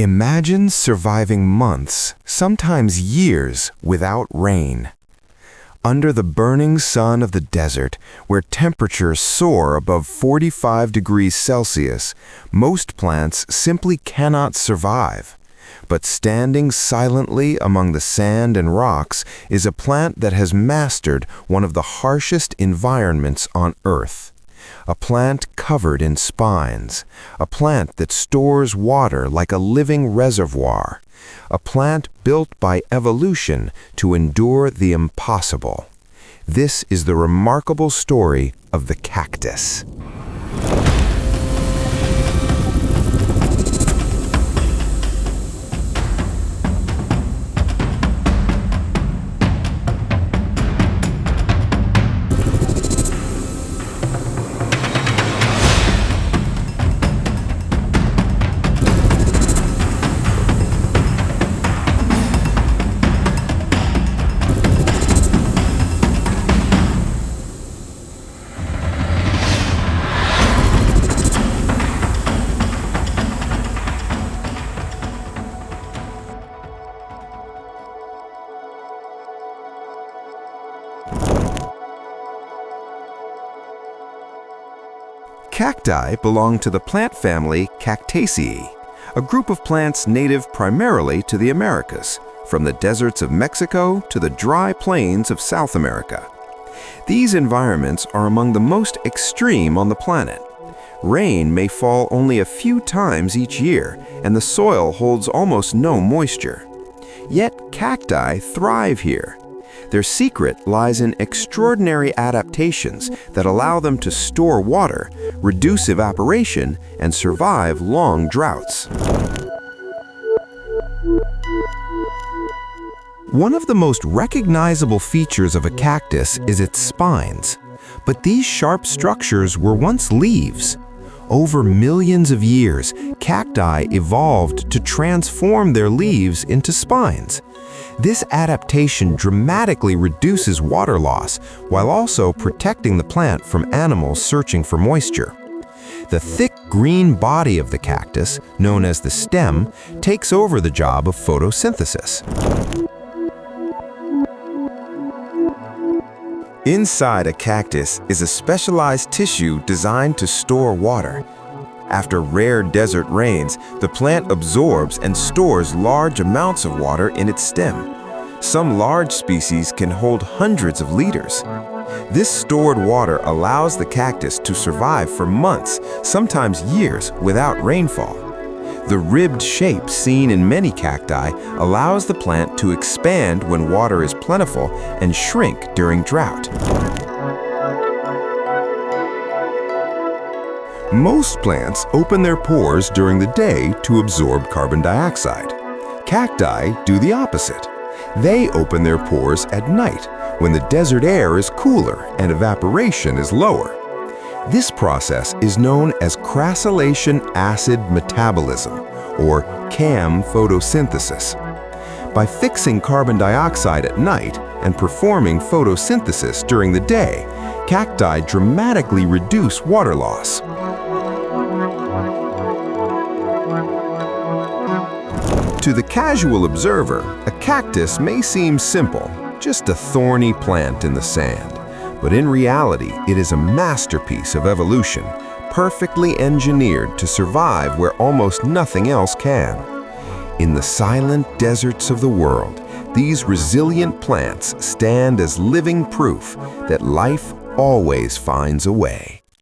Imagine surviving months, sometimes years, without rain. Under the burning sun of the desert, where temperatures soar above 45 degrees Celsius, most plants simply cannot survive. But standing silently among the sand and rocks is a plant that has mastered one of the harshest environments on Earth. A plant covered in spines, a plant that stores water like a living reservoir, a plant built by evolution to endure the impossible. This is the remarkable story of the cactus. Cacti belong to the plant family Cactaceae, a group of plants native primarily to the Americas, from the deserts of Mexico to the dry plains of South America. These environments are among the most extreme on the planet. Rain may fall only a few times each year, and the soil holds almost no moisture. Yet cacti thrive here. Their secret lies in extraordinary adaptations that allow them to store water, reduce evaporation, and survive long droughts. One of the most recognizable features of a cactus is its spines. But these sharp structures were once leaves. Over millions of years, cacti evolved to transform their leaves into spines. This adaptation dramatically reduces water loss while also protecting the plant from animals searching for moisture. The thick green body of the cactus, known as the stem, takes over the job of photosynthesis. Inside a cactus is a specialized tissue designed to store water. After rare desert rains, the plant absorbs and stores large amounts of water in its stem. Some large species can hold hundreds of liters. This stored water allows the cactus to survive for months, sometimes years, without rainfall. The ribbed shape seen in many cacti allows the plant to expand when water is plentiful and shrink during drought. Most plants open their pores during the day to absorb carbon dioxide. Cacti do the opposite. They open their pores at night when the desert air is cooler and evaporation is lower. This process is known as crassulation acid metabolism, or CAM photosynthesis. By fixing carbon dioxide at night and performing photosynthesis during the day, cacti dramatically reduce water loss. To the casual observer, a cactus may seem simple, just a thorny plant in the sand. But in reality, it is a masterpiece of evolution, perfectly engineered to survive where almost nothing else can. In the silent deserts of the world, these resilient plants stand as living proof that life always finds a way.